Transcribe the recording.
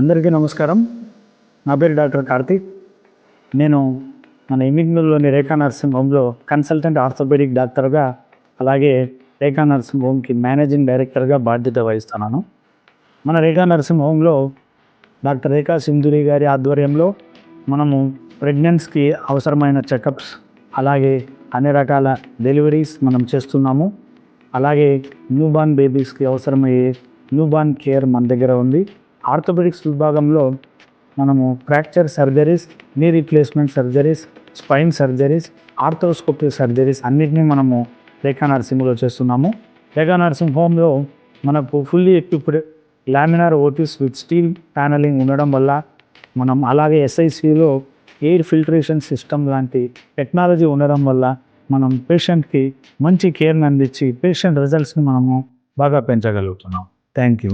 అందరికీ నమస్కారం. నా పేరు డాక్టర్ కార్తీక్. నేను మన ఎమ్మిగ్నూరులోని రేఖా నర్సింగ్ హోమ్లో కన్సల్టెంట్ ఆర్థోపెడిక్ డాక్టర్గా, అలాగే రేఖా నర్సింగ్ హోమ్కి మేనేజింగ్ డైరెక్టర్గా బాధ్యత వహిస్తున్నాను. మన రేఖా నర్సింగ్ హోమ్లో డాక్టర్ రేఖా సింధూరి గారి ఆధ్వర్యంలో మనము ప్రెగ్నెన్సీకి అవసరమైన చెకప్స్, అలాగే అన్ని రకాల డెలివరీస్ మనం చేస్తున్నాము. అలాగే న్యూబార్న్ బేబీస్కి అవసరమయ్యే న్యూబార్న్ కేర్ మన దగ్గర ఉంది. ఆర్థోపెడిక్స్ విభాగంలో మనము fracture surgeries, knee replacement surgeries, spine surgeries, arthroscopy surgeries అన్నిటినీ మనము రేఖా నర్సింగ్లో చేస్తున్నాము. రేఖా నర్సింగ్ హోమ్లో మనకు fully equipped laminar ఓటీస్ with steel panelling ఉండడం వల్ల మనం, అలాగే ఎస్ఐసిలో ఎయిర్ ఫిల్టరేషన్ సిస్టమ్ లాంటి టెక్నాలజీ ఉండడం వల్ల మనం పేషెంట్కి మంచి కేర్ని అందించి పేషెంట్ రిజల్ట్స్ని మనము బాగా పెంచగలుగుతున్నాం. Thank you.